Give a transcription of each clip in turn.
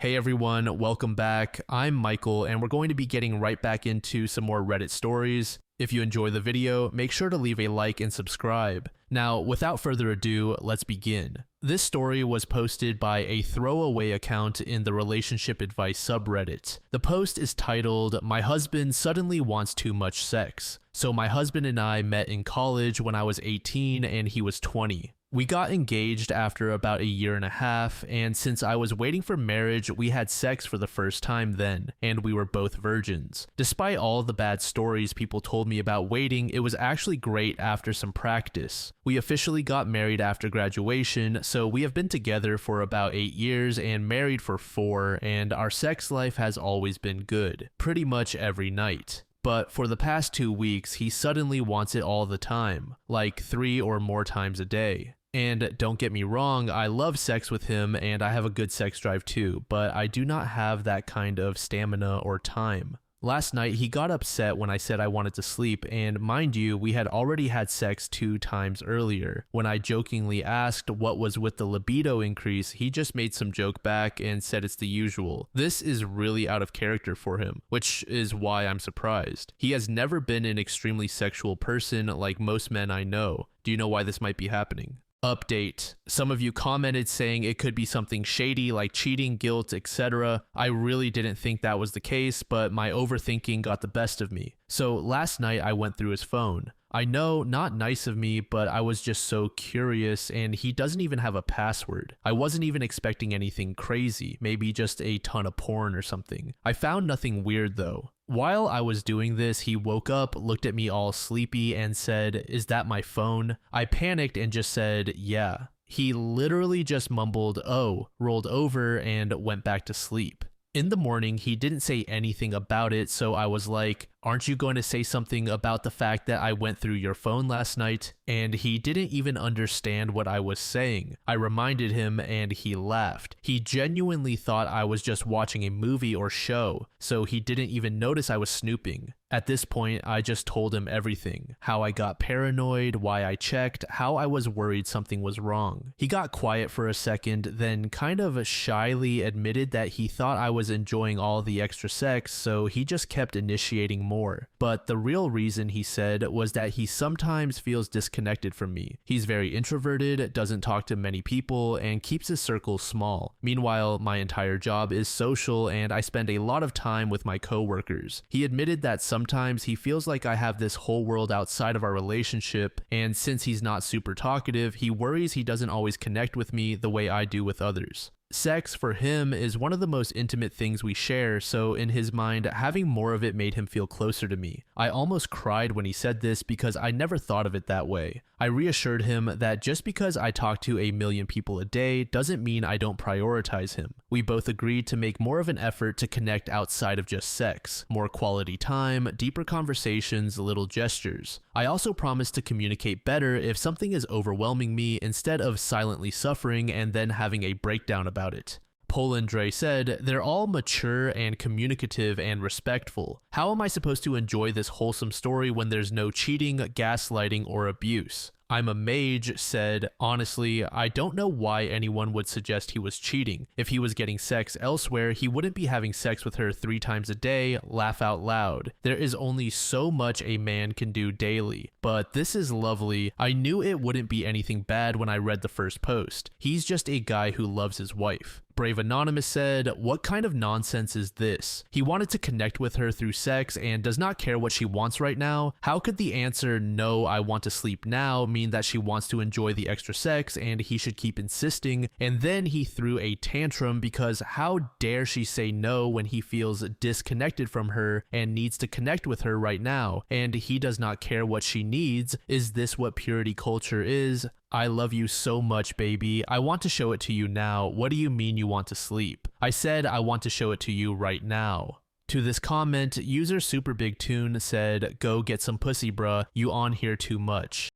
Hey everyone, welcome back. I'm Michael and we're going to be getting right back into some more Reddit stories. If you enjoy the video, make sure to leave a like and subscribe. Now, without further ado, let's begin. This story was posted by a throwaway account in the relationship advice subreddit. The post is titled, "My husband suddenly wants too much sex. So my husband and I met in college when I was 18 and he was 20. We got engaged after about a year and a half, and since I was waiting for marriage, we had sex for the first time then, and we were both virgins. Despite all the bad stories people told me about waiting, it was actually great after some practice. We officially got married after graduation, so we have been together for about 8 years and married for 4, and our sex life has always been good, pretty much every night. But for the past 2 weeks, he suddenly wants it all the time, like 3 or more times a day. And don't get me wrong, I love sex with him and I have a good sex drive too, but I do not have that kind of stamina or time. Last night, he got upset when I said I wanted to sleep, and mind you, we had already had sex 2 times earlier. When I jokingly asked what was with the libido increase, he just made some joke back and said it's the usual. This is really out of character for him, which is why I'm surprised. He has never been an extremely sexual person like most men I know. Do you know why this might be happening? Update. Some of you commented saying it could be something shady like cheating, guilt, etc. I really didn't think that was the case, but my overthinking got the best of me. So last night I went through his phone. I know, not nice of me, but I was just so curious, and he doesn't even have a password. I wasn't even expecting anything crazy, maybe just a ton of porn or something. I found nothing weird though. While I was doing this, he woke up, looked at me all sleepy, and said, "Is that my phone?" I panicked and just said, "Yeah." He literally just mumbled, "Oh," rolled over, and went back to sleep. In the morning, he didn't say anything about it, so I was like, "Aren't you going to say something about the fact that I went through your phone last night?" And he didn't even understand what I was saying. I reminded him and he laughed. He genuinely thought I was just watching a movie or show, so he didn't even notice I was snooping. At this point, I just told him everything. How I got paranoid, why I checked, how I was worried something was wrong. He got quiet for a second, then kind of shyly admitted that he thought I was enjoying all the extra sex, so he just kept initiating more. But the real reason, he said, was that he sometimes feels disconnected from me. He's very introverted, doesn't talk to many people, and keeps his circle small. Meanwhile, my entire job is social and I spend a lot of time with my coworkers. He admitted that sometimes he feels like I have this whole world outside of our relationship, and since he's not super talkative, he worries he doesn't always connect with me the way I do with others. Sex, for him, is one of the most intimate things we share, so in his mind, having more of it made him feel closer to me. I almost cried when he said this because I never thought of it that way. I reassured him that just because I talk to a million people a day doesn't mean I don't prioritize him. We both agreed to make more of an effort to connect outside of just sex. More quality time, deeper conversations, little gestures. I also promised to communicate better if something is overwhelming me instead of silently suffering and then having a breakdown about it. 𝓬𝓚3𝓓 said, "They're all mature and communicative and respectful. How am I supposed to enjoy this wholesome story when there's no cheating, gaslighting, or abuse?" I'm a Mage said, "Honestly, I don't know why anyone would suggest he was cheating. If he was getting sex elsewhere, he wouldn't be having sex with her 3 times a day, laugh out loud. There is only so much a man can do daily. But this is lovely. I knew it wouldn't be anything bad when I read the first post. He's just a guy who loves his wife." Brave Anonymous said, "What kind of nonsense is this? He wanted to connect with her through sex and does not care what she wants right now? How could the answer, 'No, I want to sleep now,' mean that she wants to enjoy the extra sex and he should keep insisting?" And then he threw a tantrum because how dare she say no when he feels disconnected from her and needs to connect with her right now, and he does not care what she needs. Is this what purity culture is? I love you so much, baby. I want to show it to you now. What do you mean you want to sleep? I said I want to show it to you right now. To this comment, user SuperBigTune said, "Go get some pussy, bruh. You on here too much."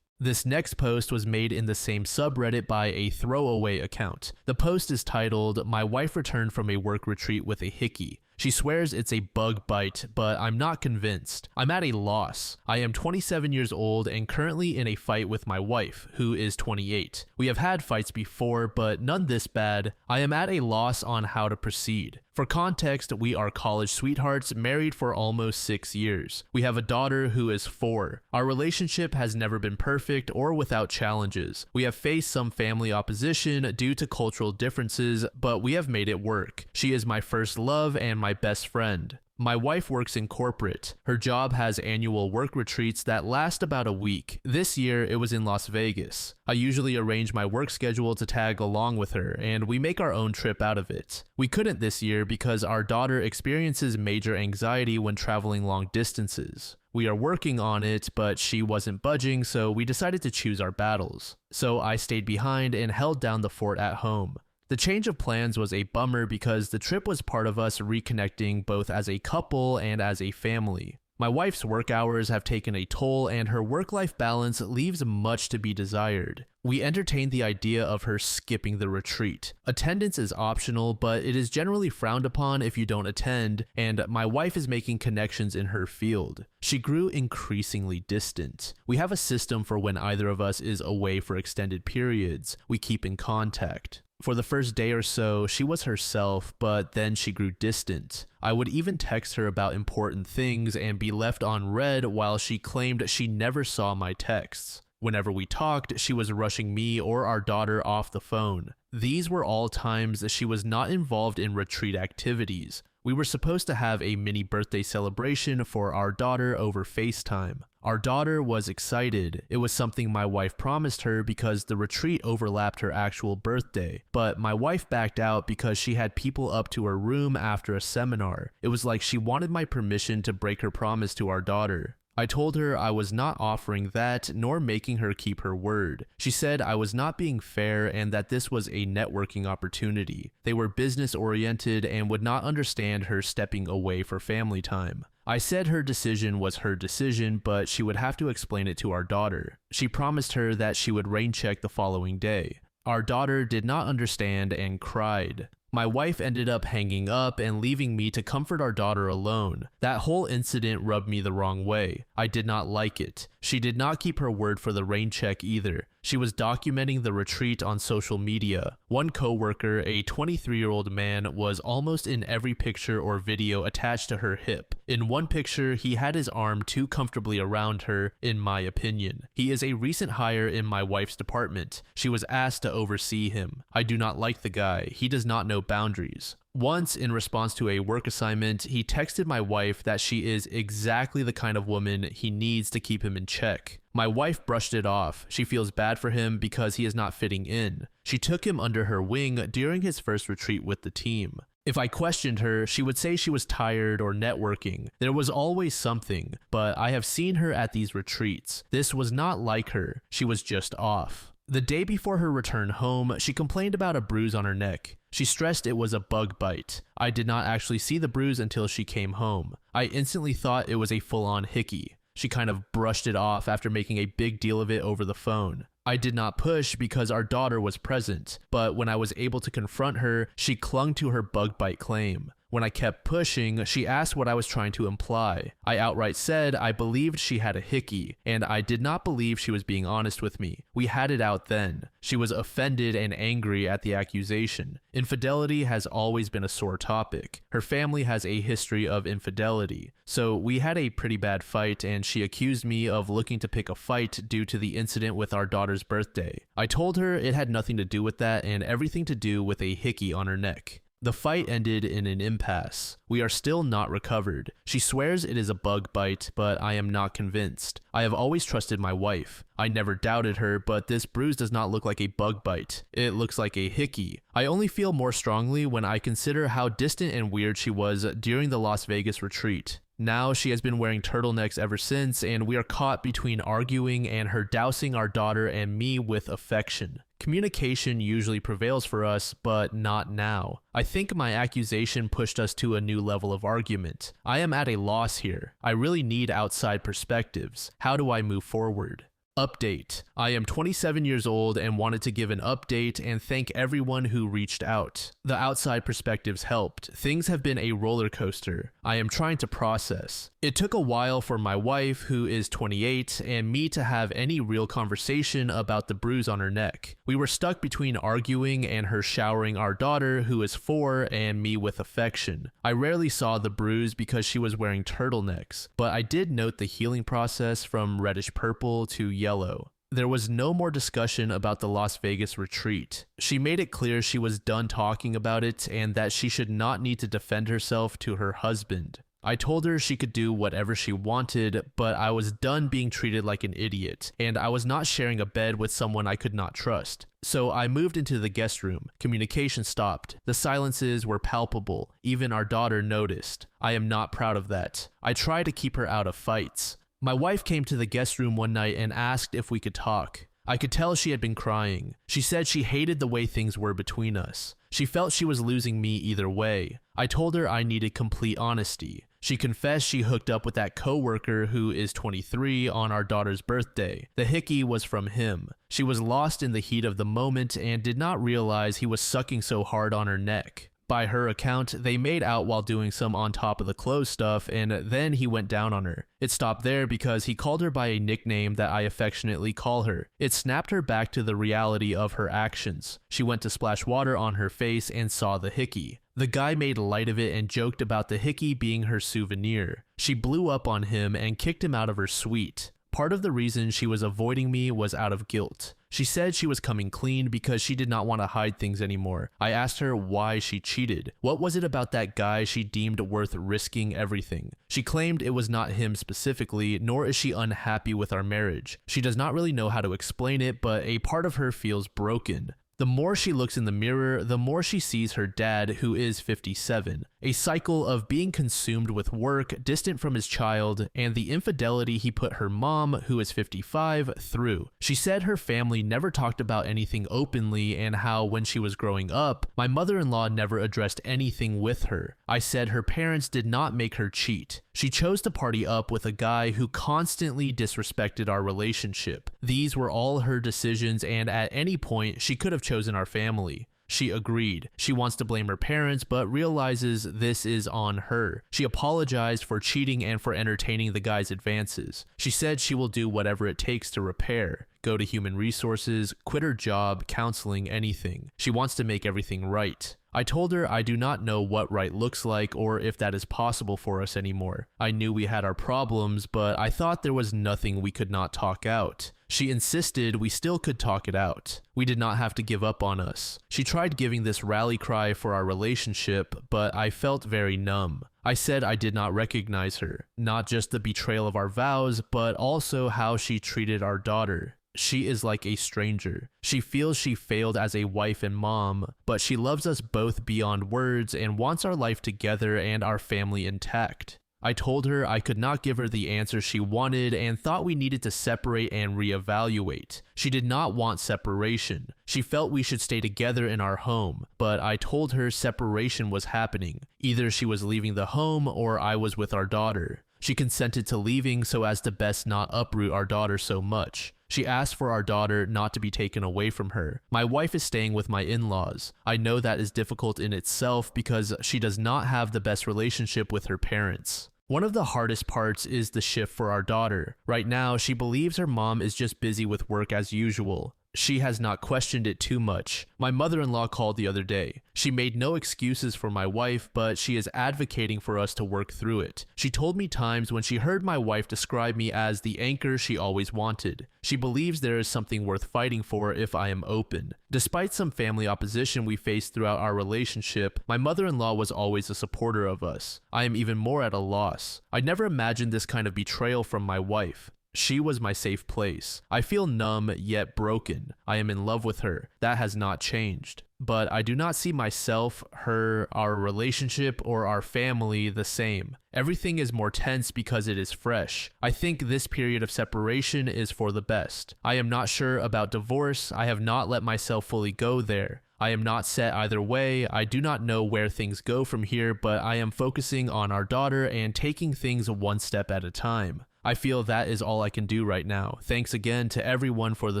This next post was made in the same subreddit by a throwaway account. The post is titled, "My wife returned from a work retreat with a hickey. She swears it's a bug bite, but I'm not convinced. I'm at a loss. I am 27 years old and currently in a fight with my wife, who is 28. We have had fights before, but none this bad. I am at a loss on how to proceed. For context, we are college sweethearts, married for almost 6 years. We have a daughter who is 4. Our relationship has never been perfect or without challenges. We have faced some family opposition due to cultural differences, but we have made it work. She is my first love and my best friend. My wife works in corporate. Her job has annual work retreats that last about a week. This year, it was in Las Vegas. I usually arrange my work schedule to tag along with her, and we make our own trip out of it. We couldn't this year because our daughter experiences major anxiety when traveling long distances. We are working on it, but she wasn't budging, so we decided to choose our battles. So I stayed behind and held down the fort at home. The change of plans was a bummer because the trip was part of us reconnecting both as a couple and as a family. My wife's work hours have taken a toll and her work-life balance leaves much to be desired. We entertained the idea of her skipping the retreat. Attendance is optional, but it is generally frowned upon if you don't attend, and my wife is making connections in her field. She grew increasingly distant. We have a system for when either of us is away for extended periods. We keep in contact. For the first day or so, she was herself, but then she grew distant. I would even text her about important things and be left on read while she claimed she never saw my texts. Whenever we talked, she was rushing me or our daughter off the phone. These were all times she was not involved in retreat activities. We were supposed to have a mini birthday celebration for our daughter over FaceTime. Our daughter was excited. It was something my wife promised her because the retreat overlapped her actual birthday. But my wife backed out because she had people up to her room after a seminar. It was like she wanted my permission to break her promise to our daughter. I told her I was not offering that nor making her keep her word. She said I was not being fair and that this was a networking opportunity. They were business oriented and would not understand her stepping away for family time. I said her decision was her decision, but she would have to explain it to our daughter. She promised her that she would rain check the following day. Our daughter did not understand and cried. My wife ended up hanging up and leaving me to comfort our daughter alone. That whole incident rubbed me the wrong way. I did not like it. She did not keep her word for the rain check either. She was documenting the retreat on social media. One coworker, a 23-year-old man, was almost in every picture or video attached to her hip. In one picture, he had his arm too comfortably around her, in my opinion. He is a recent hire in my wife's department. She was asked to oversee him. I do not like the guy. He does not know boundaries. Once, in response to a work assignment, he texted my wife that she is exactly the kind of woman he needs to keep him in check. My wife brushed it off. She feels bad for him because he is not fitting in. She took him under her wing during his first retreat with the team. If I questioned her, she would say she was tired or networking. There was always something, but I have seen her at these retreats. This was not like her. She was just off. The day before her return home, she complained about a bruise on her neck. She stressed it was a bug bite. I did not actually see the bruise until she came home. I instantly thought it was a full-on hickey. She kind of brushed it off after making a big deal of it over the phone. I did not push because our daughter was present, but when I was able to confront her, she clung to her bug bite claim. When I kept pushing, she asked what I was trying to imply. I outright said I believed she had a hickey, and I did not believe she was being honest with me. We had it out then. She was offended and angry at the accusation. Infidelity has always been a sore topic. Her family has a history of infidelity. So we had a pretty bad fight, and she accused me of looking to pick a fight due to the incident with our daughter's birthday. I told her it had nothing to do with that and everything to do with a hickey on her neck. The fight ended in an impasse. We are still not recovered. She swears it is a bug bite, but I am not convinced. I have always trusted my wife. I never doubted her, but this bruise does not look like a bug bite. It looks like a hickey. I only feel more strongly when I consider how distant and weird she was during the Las Vegas retreat. Now she has been wearing turtlenecks ever since, and we are caught between arguing and her dousing our daughter and me with affection. Communication usually prevails for us, but not now. I think my accusation pushed us to a new level of argument. I am at a loss here. I really need outside perspectives. How do I move forward? Update. I am 27 years old and wanted to give an update and thank everyone who reached out. The outside perspectives helped. Things have been a roller coaster. I am trying to process. It took a while for my wife, who is 28, and me to have any real conversation about the bruise on her neck. We were stuck between arguing and her showering our daughter, who is 4, and me with affection. I rarely saw the bruise because she was wearing turtlenecks, but I did note the healing process from reddish purple to yellow. There was no more discussion about the Las Vegas retreat. She made it clear she was done talking about it and that she should not need to defend herself to her husband. I told her she could do whatever she wanted, but I was done being treated like an idiot, and I was not sharing a bed with someone I could not trust. So I moved into the guest room. Communication stopped. The silences were palpable. Even our daughter noticed. I am not proud of that. I try to keep her out of fights. My wife came to the guest room one night and asked if we could talk. I could tell she had been crying. She said she hated the way things were between us. She felt she was losing me either way. I told her I needed complete honesty. She confessed she hooked up with that coworker who is 23 on our daughter's birthday. The hickey was from him. She was lost in the heat of the moment and did not realize he was sucking so hard on her neck. By her account, they made out while doing some on top of the clothes stuff, and then he went down on her. It stopped there because he called her by a nickname that I affectionately call her. It snapped her back to the reality of her actions. She went to splash water on her face and saw the hickey. The guy made light of it and joked about the hickey being her souvenir. She blew up on him and kicked him out of her suite. Part of the reason she was avoiding me was out of guilt. She said she was coming clean because she did not want to hide things anymore. I asked her why she cheated. What was it about that guy she deemed worth risking everything? She claimed it was not him specifically, nor is she unhappy with our marriage. She does not really know how to explain it, but a part of her feels broken. The more she looks in the mirror, the more she sees her dad, who is 57. A cycle of being consumed with work, distant from his child, and the infidelity he put her mom, who is 55, through. She said her family never talked about anything openly and how when she was growing up, my mother-in-law never addressed anything with her. I said her parents did not make her cheat. She chose to party up with a guy who constantly disrespected our relationship. These were all her decisions, and at any point, she could have chosen our family. She agreed. She wants to blame her parents, but realizes this is on her. She apologized for cheating and for entertaining the guy's advances. She said she will do whatever it takes to repair. Go to human resources, quit her job, counseling, anything. She wants to make everything right. I told her I do not know what right looks like or if that is possible for us anymore. I knew we had our problems, but I thought there was nothing we could not talk out. She insisted we still could talk it out. We did not have to give up on us. She tried giving this rally cry for our relationship, but I felt very numb. I said I did not recognize her, not just the betrayal of our vows, but also how she treated our daughter. She is like a stranger. She feels she failed as a wife and mom, but she loves us both beyond words and wants our life together and our family intact. I told her I could not give her the answer she wanted and thought we needed to separate and reevaluate. She did not want separation. She felt we should stay together in our home, but I told her separation was happening. Either she was leaving the home or I was with our daughter. She consented to leaving so as to best not uproot our daughter so much. She asked for our daughter not to be taken away from her. My wife is staying with my in-laws. I know that is difficult in itself because she does not have the best relationship with her parents. One of the hardest parts is the shift for our daughter. Right now, she believes her mom is just busy with work as usual. She has not questioned it too much. My mother-in-law called the other day. She made no excuses for my wife, but she is advocating for us to work through it. She told me times when she heard my wife describe me as the anchor she always wanted. She believes there is something worth fighting for if I am open. Despite some family opposition we faced throughout our relationship, my mother-in-law was always a supporter of us. I am even more at a loss. I never imagined this kind of betrayal from my wife. She was my safe place. I feel numb yet broken. I am in love with her. That has not changed. But I do not see myself, her, our relationship, or our family the same. Everything is more tense because it is fresh. I think this period of separation is for the best. I am not sure about divorce. I have not let myself fully go there. I am not set either way. I do not know where things go from here, but I am focusing on our daughter and taking things one step at a time. I feel that is all I can do right now. Thanks again to everyone for the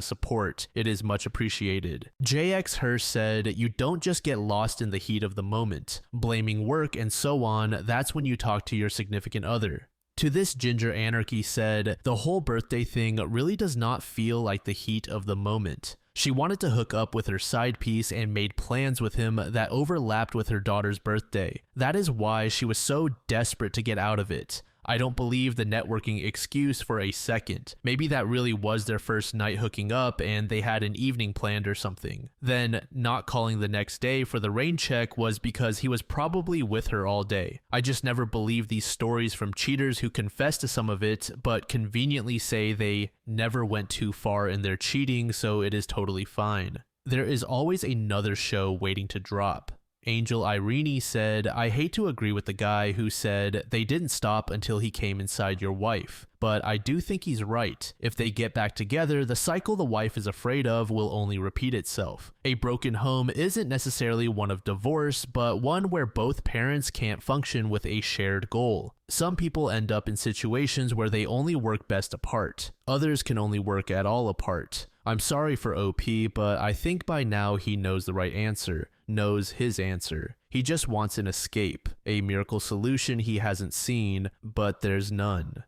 support. It is much appreciated. 𝓬𝓚3𝓓 said, you don't just get lost in the heat of the moment, blaming work and so on. That's when you talk to your significant other. To this, Ginger Anarchy said, the whole birthday thing really does not feel like the heat of the moment. She wanted to hook up with her side piece and made plans with him that overlapped with her daughter's birthday. That is why she was so desperate to get out of it. I don't believe the networking excuse for a second. Maybe that really was their first night hooking up and they had an evening planned or something. Then not calling the next day for the rain check was because he was probably with her all day. I just never believe these stories from cheaters who confess to some of it but conveniently say they never went too far in their cheating, so it is totally fine. There is always another show waiting to drop. Angel Irene said, I hate to agree with the guy who said they didn't stop until he came inside your wife, but I do think he's right. If they get back together, the cycle the wife is afraid of will only repeat itself. A broken home isn't necessarily one of divorce, but one where both parents can't function with a shared goal. Some people end up in situations where they only work best apart. Others can only work at all apart. I'm sorry for OP, but I think by now he knows the right answer, knows his answer. He just wants an escape, a miracle solution he hasn't seen, but there's none.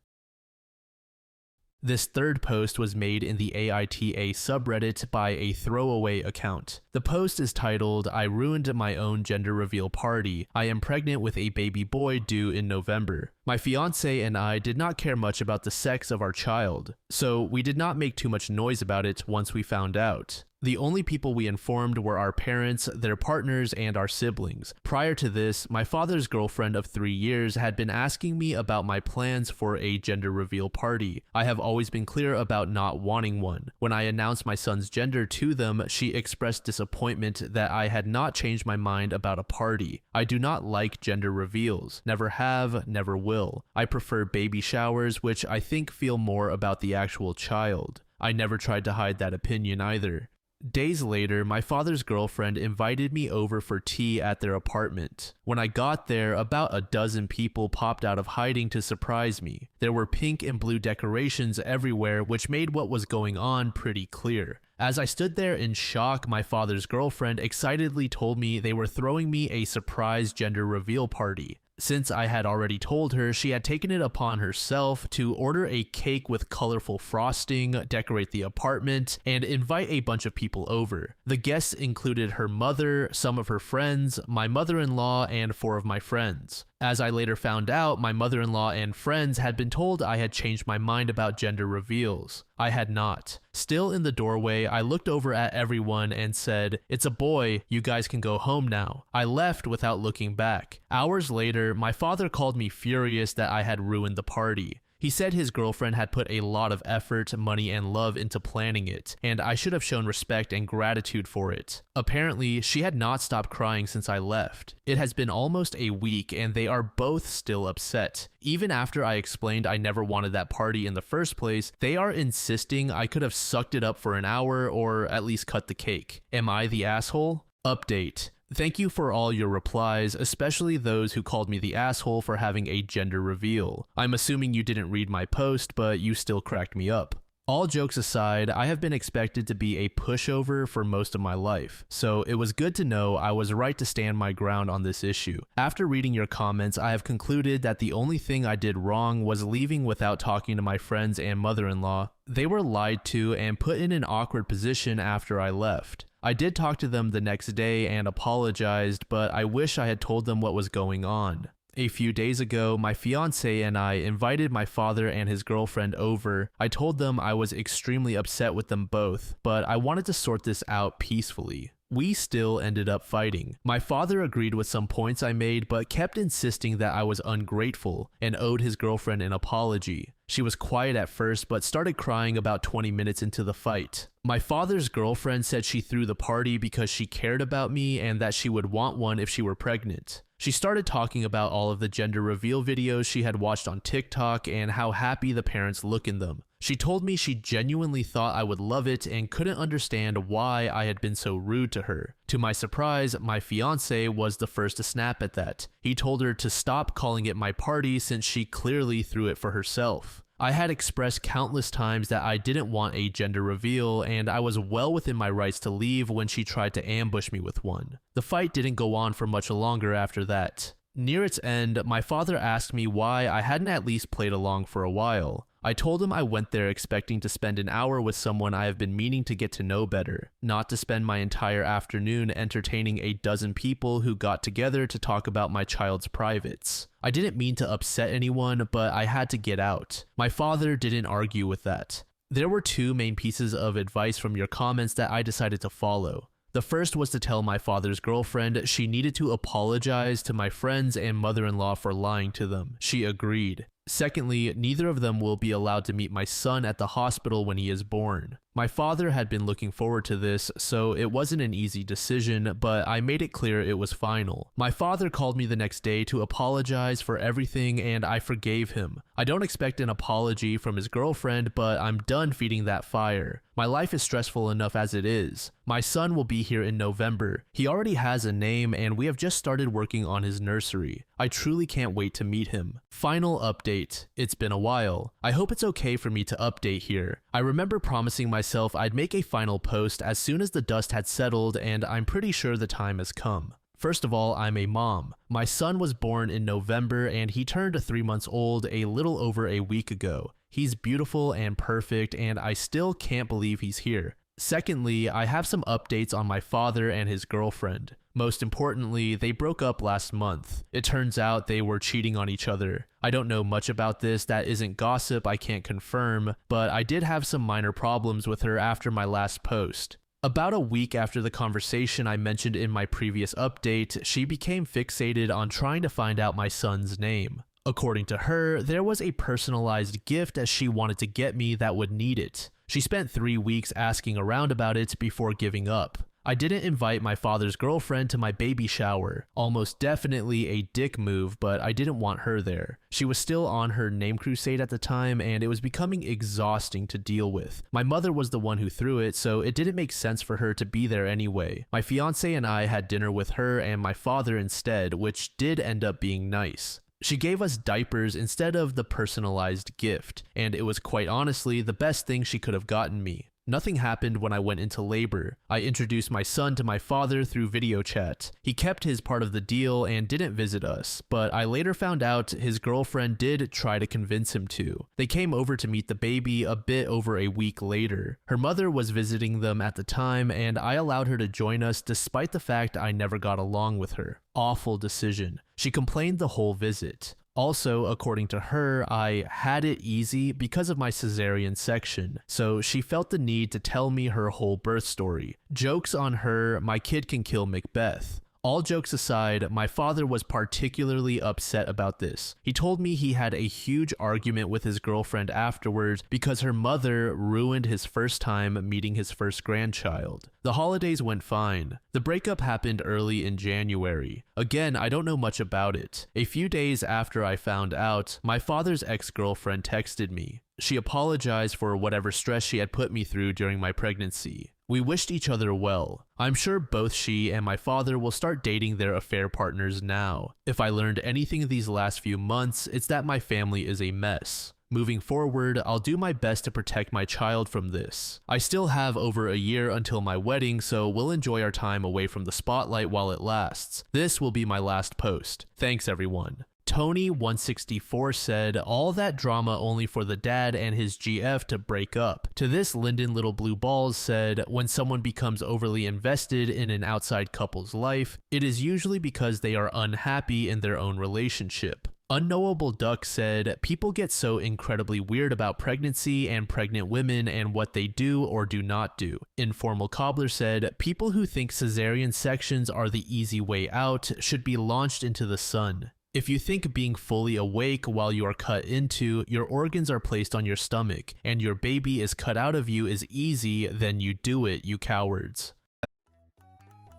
This third post was made in the AITA subreddit by a throwaway account. The post is titled, I ruined my own gender reveal party. I am pregnant with a baby boy due in November. My fiance and I did not care much about the sex of our child, so we did not make too much noise about it once we found out. The only people we informed were our parents, their partners, and our siblings. Prior to this, my father's girlfriend of 3 years had been asking me about my plans for a gender reveal party. I have always been clear about not wanting one. When I announced my son's gender to them, she expressed disappointment that I had not changed my mind about a party. I do not like gender reveals. Never have, never will. I prefer baby showers, which I think feel more about the actual child. I never tried to hide that opinion either. Days later, my father's girlfriend invited me over for tea at their apartment. When I got there, about a dozen people popped out of hiding to surprise me. There were pink and blue decorations everywhere, which made what was going on pretty clear. As I stood there in shock, my father's girlfriend excitedly told me they were throwing me a surprise gender reveal party. Since I had already told her, she had taken it upon herself to order a cake with colorful frosting, decorate the apartment, and invite a bunch of people over. The guests included her mother, some of her friends, my mother-in-law, and 4 of my friends. As I later found out, my mother-in-law and friends had been told I had changed my mind about gender reveals. I had not. Still in the doorway, I looked over at everyone and said, "It's a boy, you guys can go home now." I left without looking back. Hours later, my father called me furious that I had ruined the party. He said his girlfriend had put a lot of effort, money, and love into planning it, and I should have shown respect and gratitude for it. Apparently, she had not stopped crying since I left. It has been almost a week, and they are both still upset. Even after I explained I never wanted that party in the first place, they are insisting I could have sucked it up for an hour or at least cut the cake. Am I the asshole? Update. Thank you for all your replies, especially those who called me the asshole for having a gender reveal. I'm assuming you didn't read my post, but you still cracked me up. All jokes aside, I have been expected to be a pushover for most of my life, so it was good to know I was right to stand my ground on this issue. After reading your comments, I have concluded that the only thing I did wrong was leaving without talking to my friends and mother-in-law. They were lied to and put in an awkward position after I left. I did talk to them the next day and apologized, but I wish I had told them what was going on. A few days ago, my fiance and I invited my father and his girlfriend over. I told them I was extremely upset with them both, but I wanted to sort this out peacefully. We still ended up fighting. My father agreed with some points I made, but kept insisting that I was ungrateful and owed his girlfriend an apology. She was quiet at first, but started crying about 20 minutes into the fight. My father's girlfriend said she threw the party because she cared about me and that she would want one if she were pregnant. She started talking about all of the gender reveal videos she had watched on TikTok and how happy the parents look in them. She told me she genuinely thought I would love it and couldn't understand why I had been so rude to her. To my surprise, my fiance was the first to snap at that. He told her to stop calling it my party since she clearly threw it for herself. I had expressed countless times that I didn't want a gender reveal, and I was well within my rights to leave when she tried to ambush me with one. The fight didn't go on for much longer after that. Near its end, my father asked me why I hadn't at least played along for a while. I told him I went there expecting to spend an hour with someone I have been meaning to get to know better, not to spend my entire afternoon entertaining a dozen people who got together to talk about my child's privates. I didn't mean to upset anyone, but I had to get out. My father didn't argue with that. There were two main pieces of advice from your comments that I decided to follow. The first was to tell my father's girlfriend she needed to apologize to my friends and mother-in-law for lying to them. She agreed. Secondly, neither of them will be allowed to meet my son at the hospital when he is born. My father had been looking forward to this, so it wasn't an easy decision, but I made it clear it was final. My father called me the next day to apologize for everything, and I forgave him. I don't expect an apology from his girlfriend, but I'm done feeding that fire. My life is stressful enough as it is. My son will be here in November. He already has a name, and we have just started working on his nursery. I truly can't wait to meet him. Final update. It's been a while. I hope it's okay for me to update here. I remember promising myself I'd make a final post as soon as the dust had settled, and I'm pretty sure the time has come. First of all, I'm a mom. My son was born in November, and he turned 3 months old a little over a week ago. He's beautiful and perfect, and I still can't believe he's here. Secondly, I have some updates on my father and his girlfriend. Most importantly, they broke up last month. It turns out they were cheating on each other. I don't know much about this, that isn't gossip, I can't confirm, but I did have some minor problems with her after my last post. About a week after the conversation I mentioned in my previous update, she became fixated on trying to find out my son's name. According to her, there was a personalized gift that she wanted to get me that would need it. She spent 3 weeks asking around about it before giving up. I didn't invite my father's girlfriend to my baby shower. Almost definitely a dick move, but I didn't want her there. She was still on her name crusade at the time, and it was becoming exhausting to deal with. My mother was the one who threw it, so it didn't make sense for her to be there anyway. My fiance and I had dinner with her and my father instead, which did end up being nice. She gave us diapers instead of the personalized gift, and it was quite honestly the best thing she could have gotten me. Nothing happened when I went into labor. I introduced my son to my father through video chat. He kept his part of the deal and didn't visit us, but I later found out his girlfriend did try to convince him to. They came over to meet the baby a bit over a week later. Her mother was visiting them at the time, and I allowed her to join us despite the fact I never got along with her. Awful decision. She complained the whole visit. Also, according to her, I had it easy because of my cesarean section, so she felt the need to tell me her whole birth story. Jokes on her, my kid can kill Macbeth. All jokes aside, my father was particularly upset about this. He told me he had a huge argument with his girlfriend afterwards because her mother ruined his first time meeting his first grandchild. The holidays went fine. The breakup happened early in January. Again, I don't know much about it. A few days after I found out, my father's ex-girlfriend texted me. She apologized for whatever stress she had put me through during my pregnancy. We wished each other well. I'm sure both she and my father will start dating their affair partners now. If I learned anything these last few months, it's that my family is a mess. Moving forward, I'll do my best to protect my child from this. I still have over a year until my wedding, so we'll enjoy our time away from the spotlight while it lasts. This will be my last post. Thanks everyone. Tony164 said, all that drama only for the dad and his GF to break up. To this, Lyndon Little Blue Balls said, when someone becomes overly invested in an outside couple's life, it is usually because they are unhappy in their own relationship. Unknowable Duck said, people get so incredibly weird about pregnancy and pregnant women and what they do or do not do. Informal Cobbler said, people who think cesarean sections are the easy way out should be launched into the sun. If you think being fully awake while you are cut into, your organs are placed on your stomach, and your baby is cut out of you is easy, then you do it, you cowards.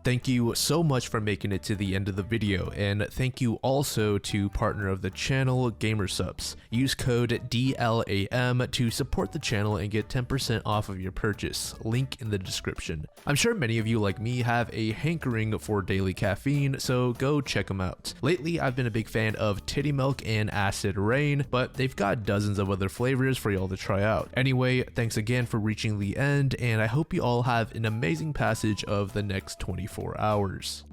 Thank you so much for making it to the end of the video, and thank you also to partner of the channel, 𝓬𝓚3𝓓. Use code DLAM to support the channel and get 10% off of your purchase, link in the description. I'm sure many of you like me have a hankering for daily caffeine, so go check them out. Lately, I've been a big fan of titty milk and acid rain, but they've got dozens of other flavors for y'all to try out. Anyway, thanks again for reaching the end, and I hope you all have an amazing passage of the next 24 hours.